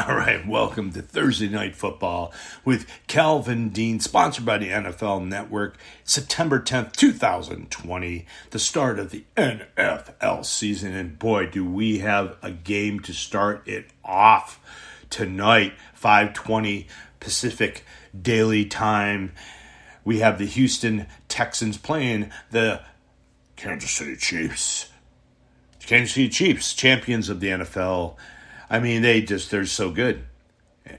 All right, welcome to Thursday Night Football with Calvin Dean, sponsored by the NFL Network. September 10th, 2020, the start of the NFL season. And boy, do we have a game to start it off tonight, 5:20 Pacific Daily Time. We have the Houston Texans playing the Kansas City Chiefs. Kansas City Chiefs, champions of the NFL. I mean, they're so good.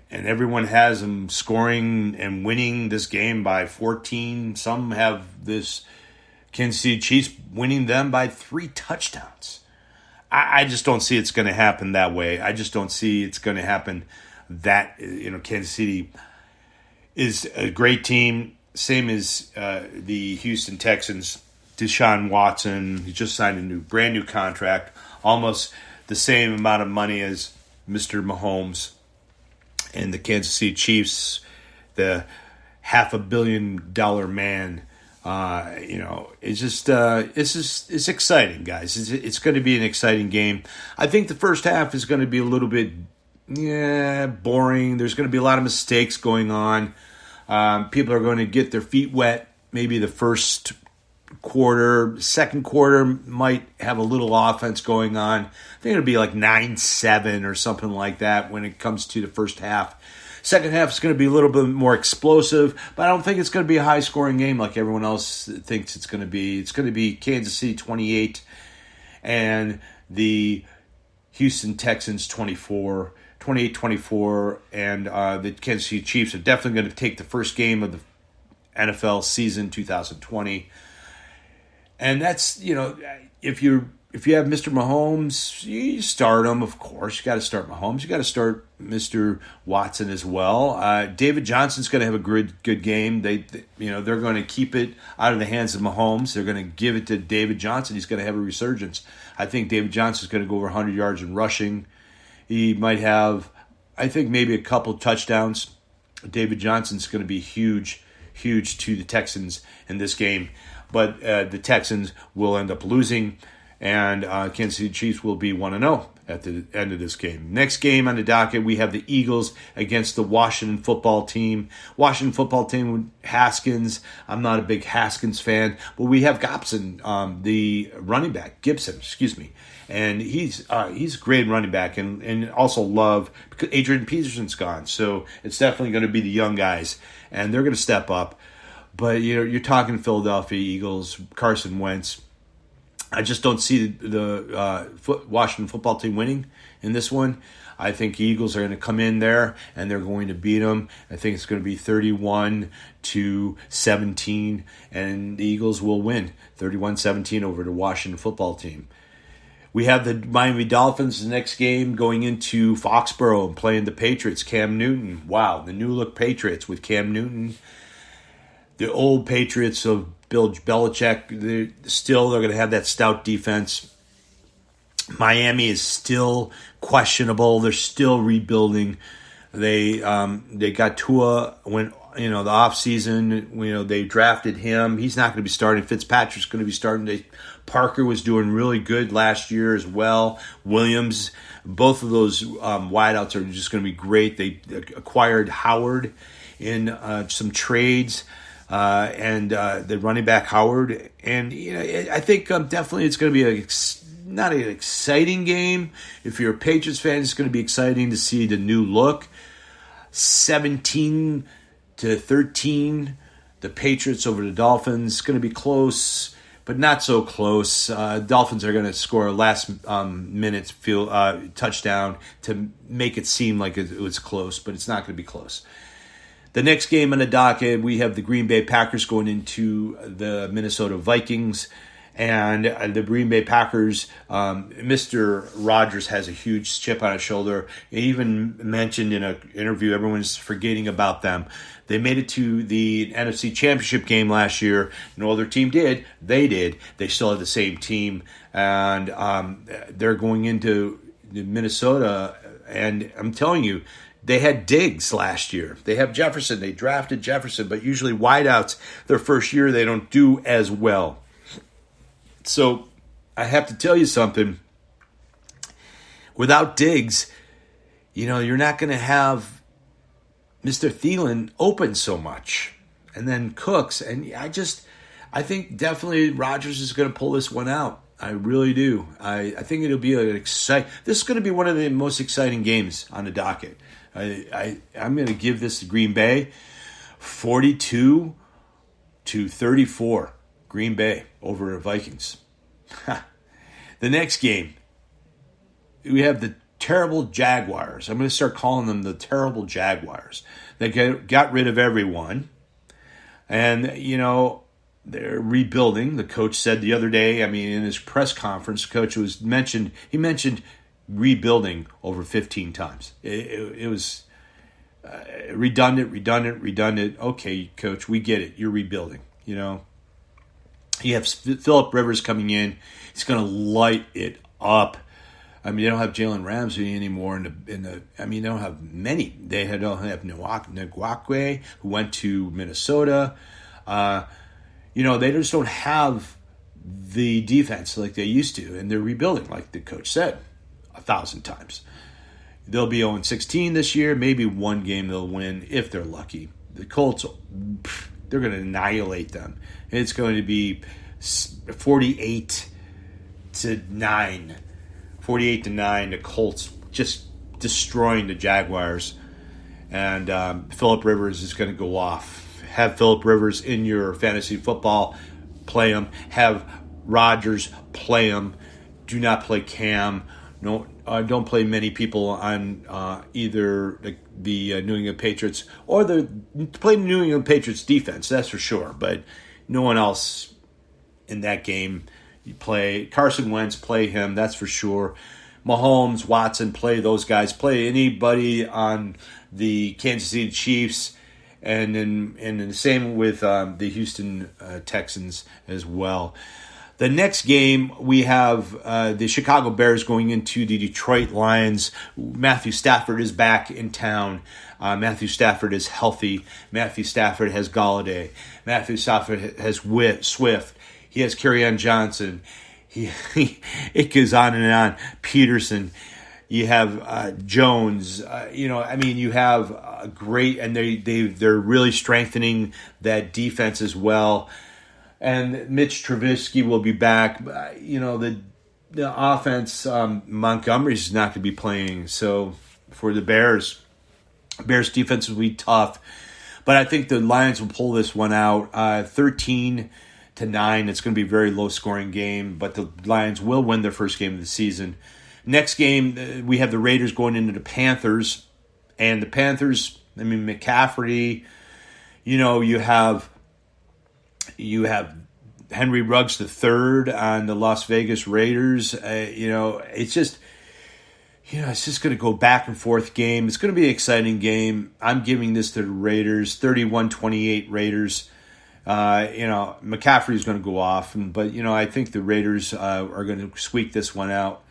And everyone has them scoring and winning this game by 14. Some have this Kansas City Chiefs winning them by 3 touchdowns. I just don't see it's going to happen that way. I just don't see it's going to happen that, Kansas City is a great team. Same as the Houston Texans. Deshaun Watson, he just signed a brand new contract. Almost the same amount of money as Mr. Mahomes, and the Kansas City Chiefs, the $500 million man. It's exciting, guys. It's going to be an exciting game. I think the first half is going to be a little bit boring. There's going to be a lot of mistakes going on. People are going to get their feet wet. Maybe the first quarter, second quarter might have a little offense going on. I think it'll be like 9-7 or something like that when it comes to the first half. Second half is going to be a little bit more explosive, but I don't think it's going to be a high-scoring game like everyone else thinks it's going to be. It's going to be Kansas City 28 and the Houston Texans 28-24, and the Kansas City Chiefs are definitely going to take the first game of the NFL season 2020. And that's, if you have Mr. Mahomes, you start him, of course. You got to start Mahomes. You got to start Mr. Watson as well. David Johnson's going to have a good game. They're going to keep it out of the hands of Mahomes. They're going to give it to David Johnson. He's going to have a resurgence. I think David Johnson's going to go over 100 yards in rushing. He might have, I think, maybe a couple touchdowns. David Johnson's going to be huge to the Texans in this game. But the Texans will end up losing, and Kansas City Chiefs will be 1-0 at the end of this game. Next game on the docket, we have the Eagles against the Washington football team. Washington football team with Haskins. I'm not a big Haskins fan, but we have Gibson, the running back. And he's a great running back, and also love because Adrian Peterson's gone. So it's definitely going to be the young guys, and they're going to step up. But you're talking Philadelphia Eagles, Carson Wentz. I just don't see the Washington football team winning in this one. I think the Eagles are going to come in there and they're going to beat them. I think it's going to be 31-17, and the Eagles will win 31-17 over the Washington football team. We have the Miami Dolphins the next game going into Foxborough and playing the Patriots. Cam Newton. Wow, the new look Patriots with Cam Newton. The old Patriots of Bill Belichick, they're going to have that stout defense. Miami is still questionable. They're still rebuilding. They got Tua when the offseason. They drafted him. He's not going to be starting. Fitzpatrick's going to be starting. Parker was doing really good last year as well. Williams, both of those wideouts are just going to be great. They acquired Howard in some trades. And the running back Howard, and I think definitely it's going to be not an exciting game. If you're a Patriots fan, it's going to be exciting to see the new look. 17-13, the Patriots over the Dolphins. It's going to be close, but not so close. Dolphins are going to score a last minute touchdown to make it seem like it was close, but it's not going to be close. The next game on the docket, we have the Green Bay Packers going into the Minnesota Vikings. And the Green Bay Packers, Mr. Rodgers has a huge chip on his shoulder. He even mentioned in an interview, everyone's forgetting about them. They made it to the NFC Championship game last year. No other team did. They did. They still have the same team. And they're going into Minnesota. And I'm telling you, they had Diggs last year. They have Jefferson. They drafted Jefferson. But usually wideouts, their first year, they don't do as well. So I have to tell you something. Without Diggs, you're not going to have Mr. Thielen open so much. And then Cooks. And I think definitely Rodgers is going to pull this one out. I really do. I think it'll be this is going to be one of the most exciting games on the docket. I'm going to give this to Green Bay 42-34. Green Bay over the Vikings. The next game, we have the terrible Jaguars. I'm going to start calling them the terrible Jaguars. They got rid of everyone. And, they're rebuilding. The coach said the other day, in his press conference, the coach mentioned rebuilding over 15 times. It was redundant. Okay, coach, we get it. You're rebuilding. You have Phillip Rivers coming in. He's going to light it up. They don't have Jalen Ramsey anymore. They don't have many. They don't have Ngakwe, who went to Minnesota. They just don't have the defense like they used to, and they're rebuilding, like the coach said 1,000 times. They'll be 0-16 this year. Maybe one game they'll win if they're lucky. The Colts, they're going to annihilate them. It's going to be 48-9. 48-9. The Colts just destroying the Jaguars, and Phillip Rivers is going to go off. Have Phillip Rivers in your fantasy football, play him. Have Rodgers, play him. Do not play Cam. No, don't play many people on either the New England Patriots or play the New England Patriots defense. That's for sure. But no one else in that game. You play Carson Wentz, play him. That's for sure. Mahomes, Watson, play those guys. Play anybody on the Kansas City Chiefs. And the same with the Houston Texans as well. The next game, we have the Chicago Bears going into the Detroit Lions. Matthew Stafford is back in town. Matthew Stafford is healthy. Matthew Stafford has Golladay. Matthew Stafford has Swift. He has Kerryon Johnson. It goes on and on. Peterson. You have Jones. You have a great, and they're really strengthening that defense as well. And Mitch Trubisky will be back. The offense, Montgomery's not going to be playing. So for the Bears defense will be tough. But I think the Lions will pull this one out 13-9. It's going to be a very low-scoring game, but the Lions will win their first game of the season. Next game, we have the Raiders going into the Panthers. And the Panthers, McCaffrey, you have Henry Ruggs III on the Las Vegas Raiders. It's just going to go back and forth game. It's going to be an exciting game. I'm giving this to the Raiders, 31-28 Raiders. McCaffrey's going to go off, but I think the Raiders are going to squeak this one out.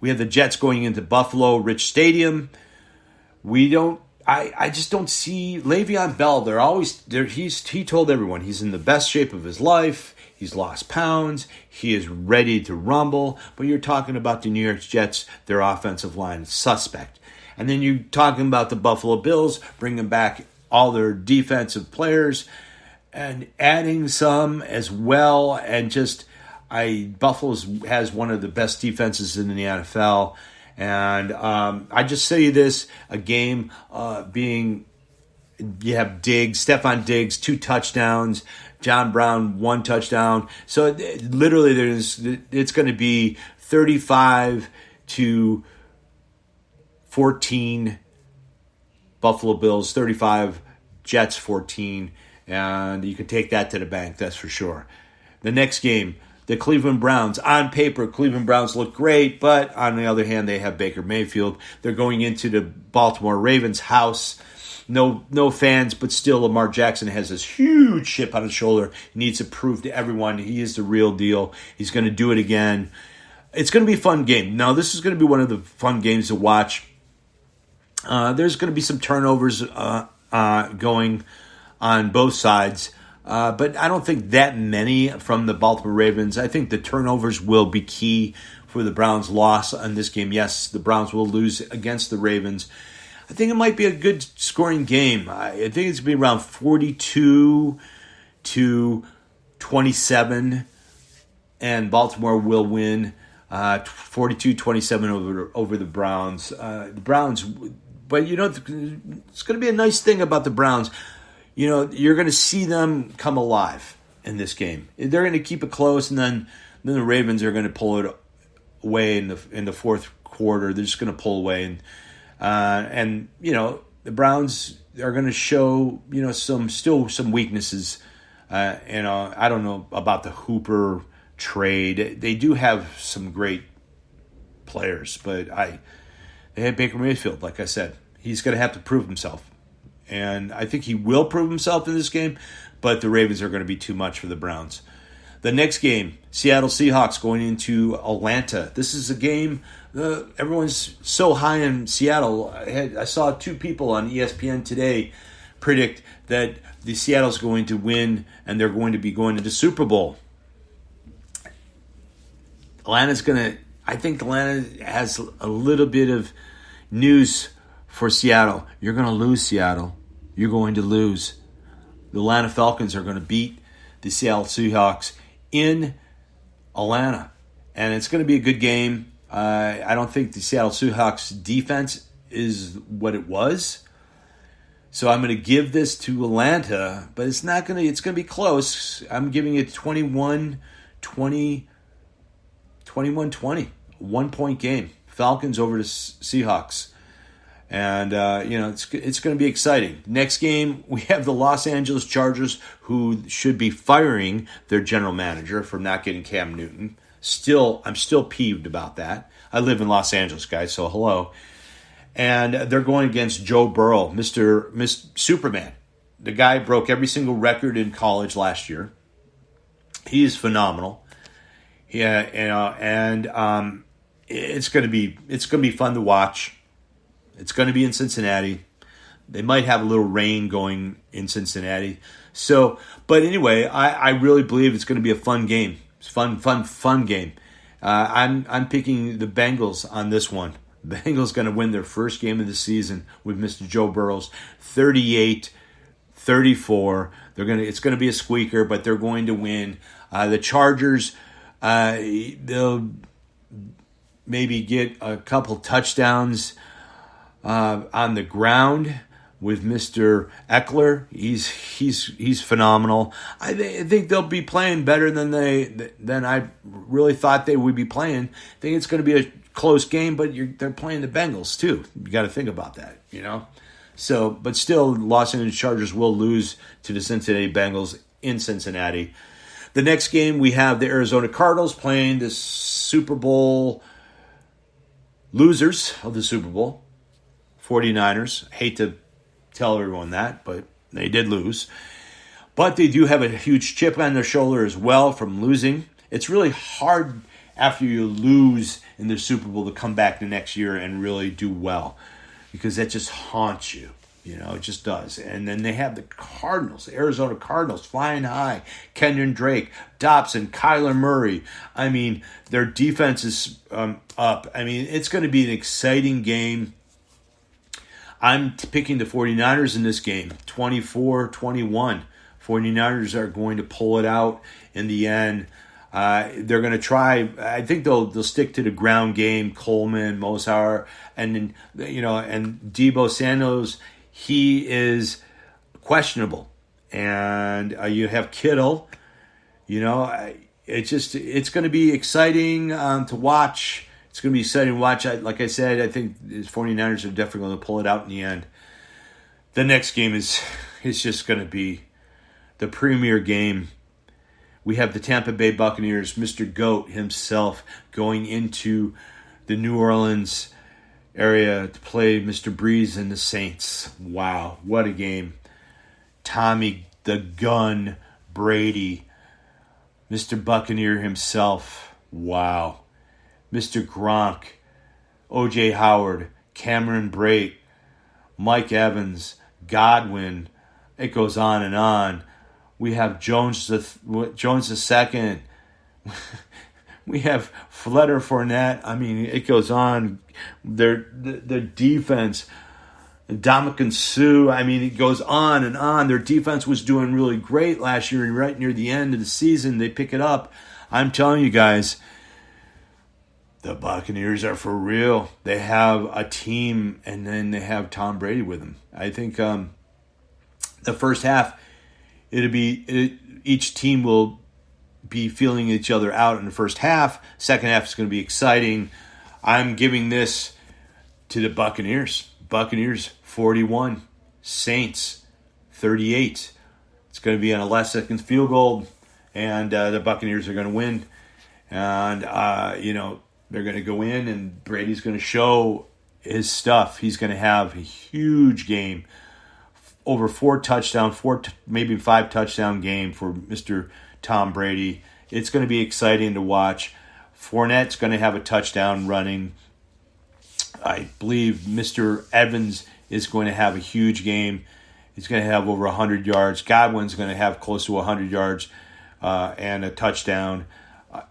We have the Jets going into Buffalo Rich Stadium. I just don't see Le'Veon Bell. They're always there. He told everyone he's in the best shape of his life. He's lost pounds. He is ready to rumble. But you're talking about the New York Jets. Their offensive line is suspect. And then you're talking about the Buffalo Bills bringing back all their defensive players and adding some as well. And Buffalo has one of the best defenses in the NFL. And I just say this, a game being, you have Stephon Diggs, 2 touchdowns, John Brown, 1 touchdown. So literally it's going to be 35-14 Buffalo Bills, 35 Jets 14. And you can take that to the bank, that's for sure. The next game, the Cleveland Browns. On paper, Cleveland Browns look great, but on the other hand, they have Baker Mayfield. They're going into the Baltimore Ravens' house. No fans, but still Lamar Jackson has this huge chip on his shoulder. He needs to prove to everyone he is the real deal. He's going to do it again. It's going to be a fun game. Now, this is going to be one of the fun games to watch. There's going to be some turnovers going on both sides. but I don't think that many from the Baltimore Ravens. I think the turnovers will be key for the Browns' loss on this game. Yes, the Browns will lose against the Ravens. I think it might be a good scoring game. I think it's going to be around 42 to 27, and Baltimore will win 42-27 over the Browns. The Browns, but it's going to be a nice thing about the Browns. You're going to see them come alive in this game. They're going to keep it close, and then the Ravens are going to pull it away in the fourth quarter. They're just going to pull away, and the Browns are going to show some weaknesses. I don't know about the Hooper trade. They do have some great players, but they had Baker Mayfield. Like I said, he's going to have to prove himself. And I think he will prove himself in this game, but the Ravens are going to be too much for the Browns. The next game, Seattle Seahawks going into Atlanta. This is a game, everyone's so high in Seattle. I saw two people on ESPN today predict that the Seattle's going to win and they're going to be going to the Super Bowl. I think Atlanta has a little bit of news for Seattle. You're going to lose, Seattle. You're going to lose. The Atlanta Falcons are going to beat the Seattle Seahawks in Atlanta. And it's going to be a good game. I don't think the Seattle Seahawks defense is what it was. So I'm going to give this to Atlanta, but it's going to be close. I'm giving it 21-20, 21-20, 1-point game. Falcons over the Seahawks. And, it's going to be exciting. Next game, we have the Los Angeles Chargers, who should be firing their general manager for not getting Cam Newton. I'm still peeved about that. I live in Los Angeles, guys, so hello. And they're going against Joe Burrow, Mr. Superman. The guy broke every single record in college last year. He is phenomenal. Yeah, and it's going to be fun to watch. It's going to be in Cincinnati. They might have a little rain going in Cincinnati. So, but anyway, I really believe it's going to be a fun game. It's fun game. I'm picking the Bengals on this one. The Bengals going to win their first game of the season with Mr. Joe Burrows, 38-34. It's going to be a squeaker, but they're going to win. The Chargers, they'll maybe get a couple touchdowns on the ground with Mr. Eckler. He's phenomenal. I think they'll be playing better than I really thought they would be playing. I think it's going to be a close game, but they're playing the Bengals too. You got to think about that, So, but still, Los Angeles Chargers will lose to the Cincinnati Bengals in Cincinnati. The next game, we have the Arizona Cardinals playing the Super Bowl losers of the Super Bowl, 49ers. Hate to tell everyone that, but they did lose. But they do have a huge chip on their shoulder as well from losing. It's really hard after you lose in the Super Bowl to come back the next year and really do well, because that just haunts you. It just does. And then they have the Cardinals, the Arizona Cardinals, flying high. Kenyon Drake, Dobson, Kyler Murray. I mean, their defense is up. I mean, it's going to be an exciting game. I'm picking the 49ers in this game, 24-21. 49ers are going to pull it out in the end. They're going to try. I think they'll stick to the ground game. Coleman, Mosar, and then and Deebo Samuels. He is questionable, and you have Kittle. It's going to be exciting to watch. It's going to be exciting to watch. Like I said, I think the 49ers are definitely going to pull it out in the end. The next game is just going to be the premier game. We have the Tampa Bay Buccaneers, Mr. GOAT himself, going into the New Orleans area to play Mr. Breeze and the Saints. Wow, what a game. Tommy the Gun Brady, Mr. Buccaneer himself. Wow. Mr. Gronk, O.J. Howard, Cameron Brate, Mike Evans, Godwin. It goes on and on. We have Jones the second. We have Fletter Fournette. I mean, it goes on. Their defense, Ndamukong Suh. I mean, it goes on and on. Their defense was doing really great last year, and right near the end of the season, they pick it up. I'm telling you guys, the Buccaneers are for real. They have a team, and then they have Tom Brady with them. I think the first half, each team will be feeling each other out in the first half. Second half is going to be exciting. I'm giving this to the Buccaneers. Buccaneers 41, Saints 38. It's going to be on a last second field goal, and the Buccaneers are going to win. And they're going to go in, and Brady's going to show his stuff. He's going to have a huge game, over 4 touchdown, maybe 5 touchdown game for Mr. Tom Brady. It's going to be exciting to watch. Fournette's going to have a touchdown running. I believe Mr. Evans is going to have a huge game. He's going to have over 100 yards. Godwin's going to have close to 100 yards and a touchdown.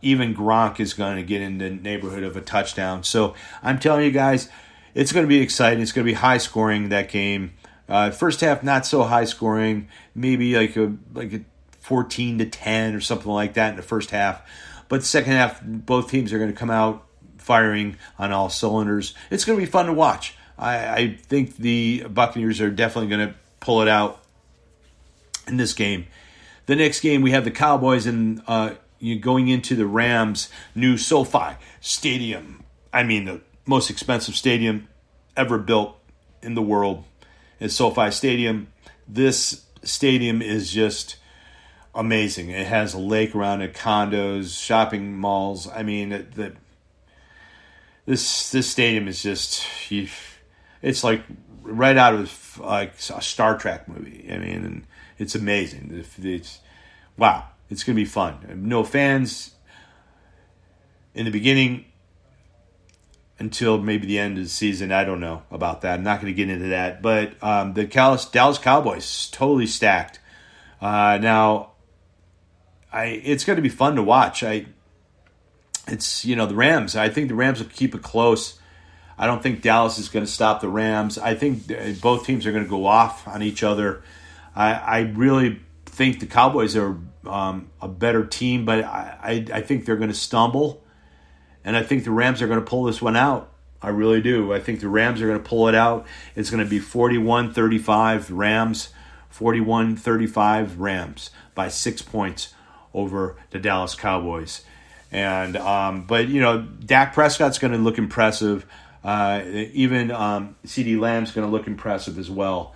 Even Gronk is going to get in the neighborhood of a touchdown. So I'm telling you guys, it's going to be exciting. It's going to be high scoring, that game. First half, not so high scoring. Maybe like a 14-10 or something like that in the first half. But second half, both teams are going to come out firing on all cylinders. It's going to be fun to watch. I think the Buccaneers are definitely going to pull it out in this game. The next game, we have the Cowboys and going into the Rams' new SoFi Stadium. I mean, the most expensive stadium ever built in the world is SoFi Stadium. This stadium is just amazing. It has a lake around it, condos, shopping malls. I mean, this stadium is just, it's like right out of like a Star Trek movie. I mean, and it's amazing. Wow, it's going to be fun. No fans in the beginning until maybe the end of the season. I don't know about that. I'm not going to get into that. But the Dallas Cowboys, totally stacked. Now, it's going to be fun to watch. The Rams. I think the Rams will keep it close. I don't think Dallas is going to stop the Rams. I think both teams are going to go off on each other. I really think the Cowboys are a better team, but I think they're going to stumble. And I think the Rams are going to pull this one out. I really do. I think the Rams are going to pull it out. It's going to be 41-35 Rams, 41-35 Rams by 6 points over the Dallas Cowboys. And but Dak Prescott's going to look impressive. Even CeeDee Lamb's going to look impressive as well.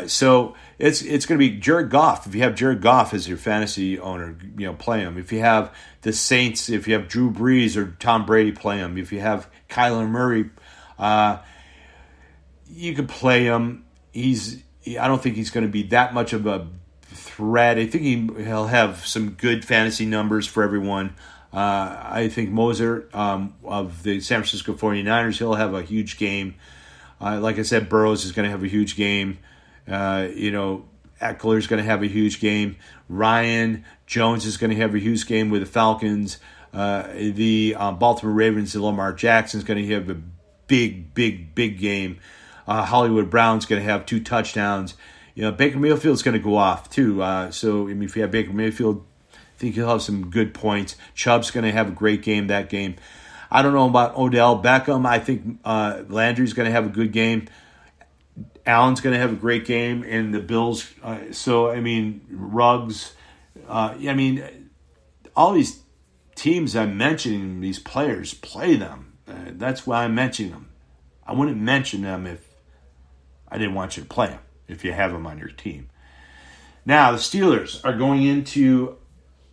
So it's going to be Jared Goff. If you have Jared Goff as your fantasy owner, play him. If you have the Saints, if you have Drew Brees or Tom Brady, play him. If you have Kyler Murray, you can play him. I don't think he's going to be that much of a threat. I think he'll have some good fantasy numbers for everyone. I think Moser of the San Francisco 49ers, he'll have a huge game. Like I said, Burrows is going to have a huge game. Eckler's going to have a huge game. Ryan Jones is going to have a huge game with the Falcons. The Baltimore Ravens, Lamar Jackson is going to have a big game. Hollywood Brown's going to have 2 touchdowns. Baker Mayfield's going to go off too. If you have Baker Mayfield, I think he'll have some good points. Chubb's going to have a great game that game. I don't know about Odell Beckham. I think Landry's going to have a good game. Allen's going to have a great game. And the Bills, Ruggs. All these teams I'm mentioning, these players, play them. That's why I'm mentioning them. I wouldn't mention them if I didn't want you to play them, if you have them on your team. Now, the Steelers are going into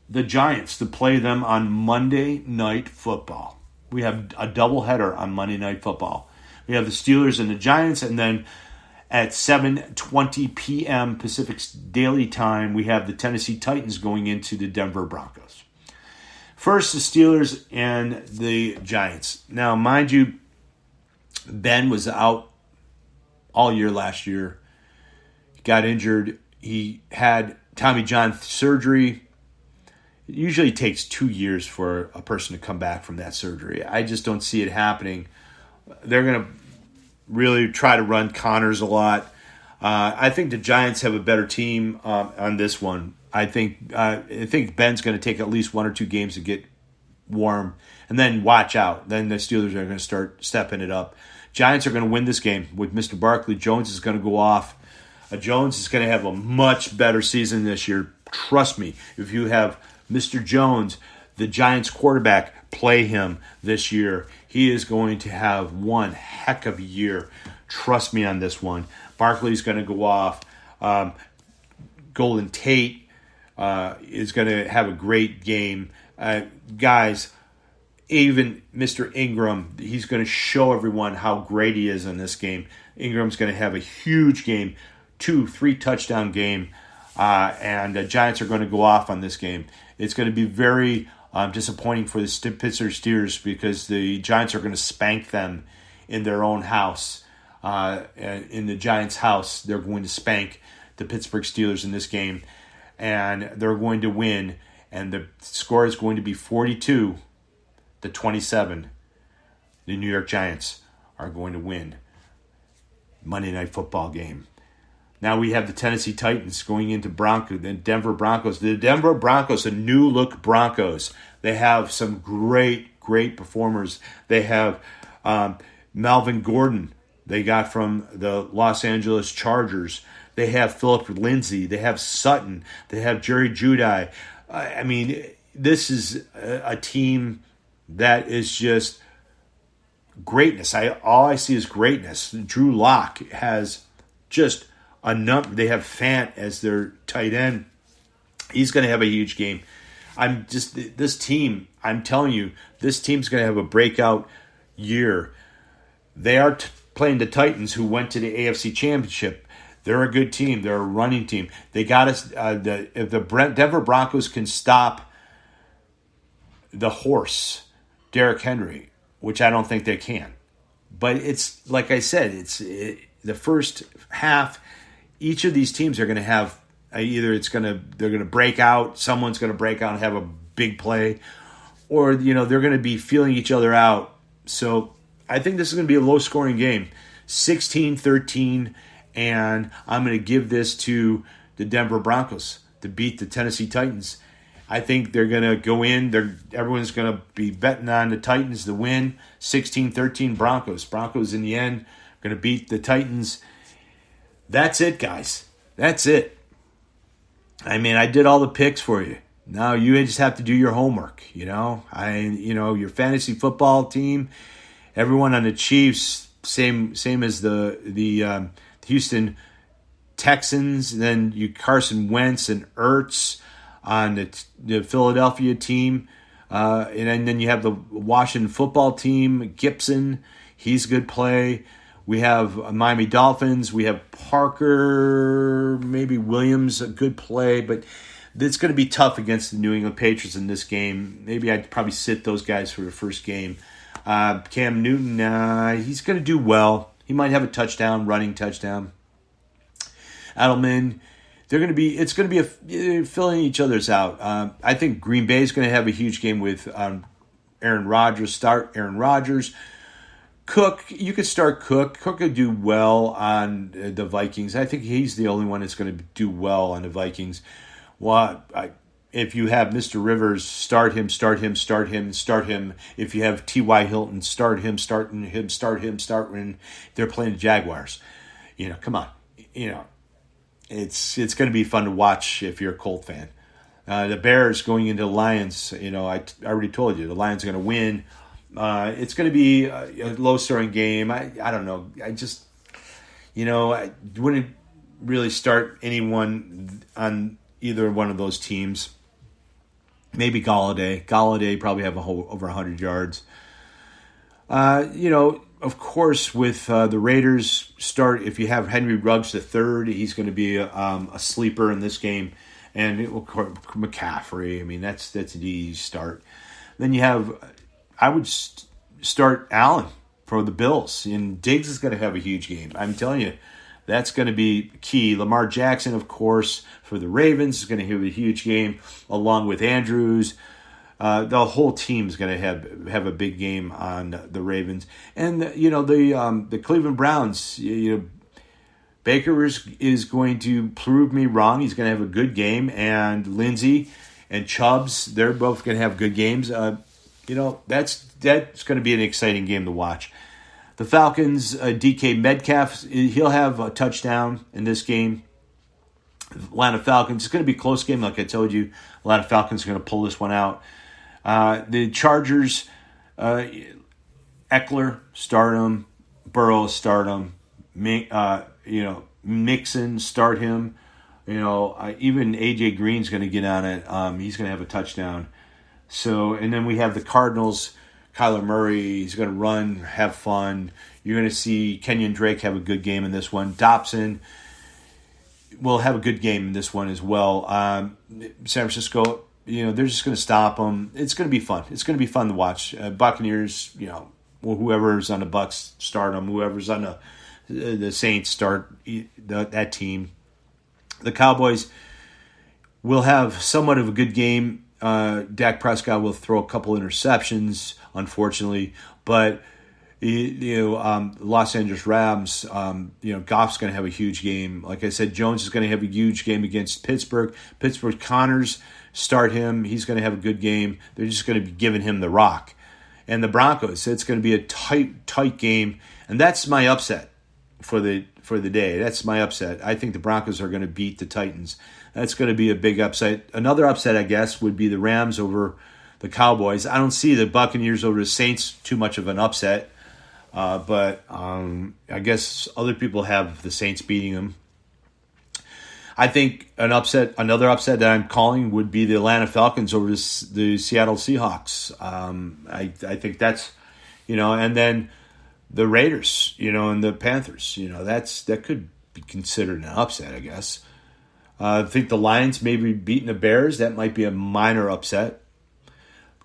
the Giants to play them on Monday Night Football. We have a doubleheader on Monday Night Football. We have the Steelers and the Giants, and then at 7:20 p.m. Pacific Daily Time, we have the Tennessee Titans going into the Denver Broncos. First, the Steelers and the Giants. Now, mind you, Ben was out all year last year. He got injured. He had Tommy John surgery. It usually takes 2 years for a person to come back from that surgery. I just don't see it happening. They're going to really try to run Connors a lot. I think the Giants have a better team on this one. I think Ben's going to take at least 1 or 2 games to get warm, and then watch out. Then the Steelers are going to start stepping it up. Giants are going to win this game with Mr. Barkley. Jones is going to go off. Jones is going to have a much better season this year. Trust me, if you have Mr. Jones, the Giants quarterback, play him this year, he is going to have one heck of a year. Trust me on this one. Barkley's going to go off. Golden Tate is going to have a great game. Guys, even Mr. Ingram, he's going to show everyone how great he is in this game. Ingram's going to have a huge game, 2-3 touchdown game, and the Giants are going to go off on this game. It's going to be very disappointing for the Pittsburgh Steelers because the Giants are going to spank them in their own house. In the Giants' house, they're going to spank the Pittsburgh Steelers in this game, and they're going to win. And the score is going to be 42-27. The New York Giants are going to win Monday Night Football game. Now we have the Tennessee Titans going into the Denver Broncos. The Denver Broncos, the new look Broncos. They have some great performers. They have Melvin Gordon. They got from the Los Angeles Chargers. They have Philip Lindsay. They have Sutton. They have Jerry Jeudy. I mean, this is a team that is just greatness. All I see is greatness. Drew Lock has just a number. They have Fant as their tight end. He's going to have a huge game. This team, I'm telling you, this team's going to have a breakout year. They are playing the Titans, who went to the AFC Championship. They're a good team. They're a running team. They got us. If the Denver Broncos can stop the horse, Derrick Henry, which I don't think they can, but it's like I said, the first half. Each of these teams are going to have they're going to break out. Someone's going to break out and have a big play, or they're going to be feeling each other out. So I think this is going to be a low-scoring game, 16-13. And I'm going to give this to the Denver Broncos to beat the Tennessee Titans. I think they're going to go in. Everyone's going to be betting on the Titans to win. 16-13 Broncos. Broncos in the end going to beat the Titans. That's it, guys. That's it. I mean, I did all the picks for you. Now you just have to do your homework. Your fantasy football team, everyone on the Chiefs, same as the Houston Texans, then you Carson Wentz and Ertz on the Philadelphia team, and then you have the Washington football team, Gibson, he's good play. We have Miami Dolphins, we have Parker, maybe Williams, a good play, but it's going to be tough against the New England Patriots in this game. Maybe I'd probably sit those guys for the first game. Cam Newton, he's going to do well. He might have a running touchdown. Edelman, it's going to be filling each other's out. I think Green Bay is going to have a huge game with Aaron Rodgers. Start Aaron Rodgers. Cook, you could start Cook. Cook could do well on the Vikings. I think he's the only one that's going to do well on the Vikings. Well, if you have Mr. Rivers, start him. If you have T.Y. Hilton, start him when they're playing the Jaguars. Come on. It's going to be fun to watch if you're a Colt fan. The Bears going into the Lions, I already told you, the Lions are going to win. It's going to be a low-scoring game. I don't know. I wouldn't really start anyone on either one of those teams. Maybe Galladay. Galladay probably have over 100 yards. Of course, with the Raiders, if you have Henry Ruggs III, he's going to be a sleeper in this game. And McCaffrey, I mean, that's an easy start. Then you have, I would start Allen for the Bills. And Diggs is going to have a huge game. I'm telling you, That's going to be key. Lamar Jackson, of course, for the Ravens is going to have a huge game, along with Andrews. The whole team is going to have a big game on the Ravens, and the Cleveland Browns. Baker is going to prove me wrong. He's going to have a good game, and Lindsey and Chubbs, they're both going to have good games. That's going to be an exciting game to watch. The Falcons, DK Metcalf, he'll have a touchdown in this game. Atlanta Falcons, it's going to be a close game, like I told you. Atlanta Falcons are going to pull this one out. The Chargers, Eckler, start him. Burrow, start him. Mixon, start him. Even AJ Green's going to get on it. He's going to have a touchdown. So, and then we have the Cardinals. Kyler Murray, he's going to run, have fun. You're going to see Kenyon Drake have a good game in this one. Dobson will have a good game in this one as well. San Francisco, they're just going to stop them. It's going to be fun. It's going to be fun to watch. Buccaneers, whoever's on the Bucs, start them. Whoever's on the Saints, start that team. The Cowboys will have somewhat of a good game. Dak Prescott will throw a couple interceptions, unfortunately, but Los Angeles Rams, Goff's going to have a huge game. Like I said, Jones is going to have a huge game against Pittsburgh. Connors, start him. He's going to have a good game. They're just going to be giving him the rock. And the Broncos, it's going to be a tight game, and that's my upset for the day. That's my upset. I think the Broncos are going to beat the Titans. That's going to be a big upset. Another upset, I guess, would be the Rams over the Cowboys. I don't see the Buccaneers over the Saints too much of an upset, but I guess other people have the Saints beating them. I think another upset that I'm calling would be the Atlanta Falcons over the Seattle Seahawks. I think that's, and then the Raiders, and the Panthers. That could be considered an upset, I guess. I think the Lions maybe beating the Bears. That might be a minor upset.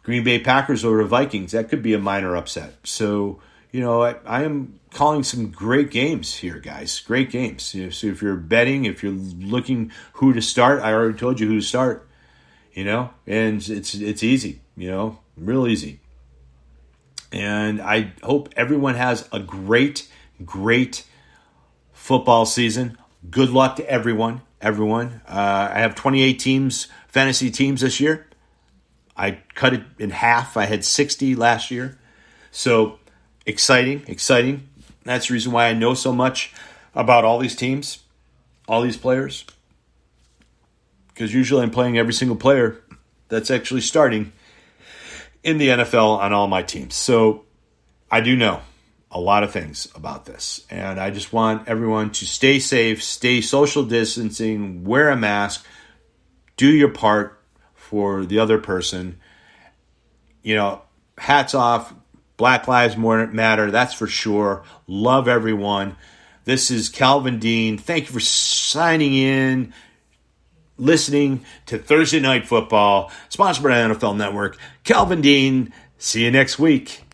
Green Bay Packers over the Vikings. That could be a minor upset. So, I am calling some great games here, guys. Great games. So if you're betting, if you're looking who to start, I already told you who to start. And it's easy. Real easy. And I hope everyone has a great football season. Good luck to everyone. I have 28 fantasy teams this year. I cut it in half. I had 60 last year. So exciting. That's the reason why I know so much about all these teams, all these players. Because usually I'm playing every single player that's actually starting in the NFL on all my teams. So I do know a lot of things about this. And I just want everyone to stay safe, stay social distancing, wear a mask, do your part for the other person. Hats off. Black Lives Matter, that's for sure. Love everyone. This is Calvin Dean. Thank you for signing in, listening to Thursday Night Football, sponsored by the NFL Network. Calvin Dean, see you next week.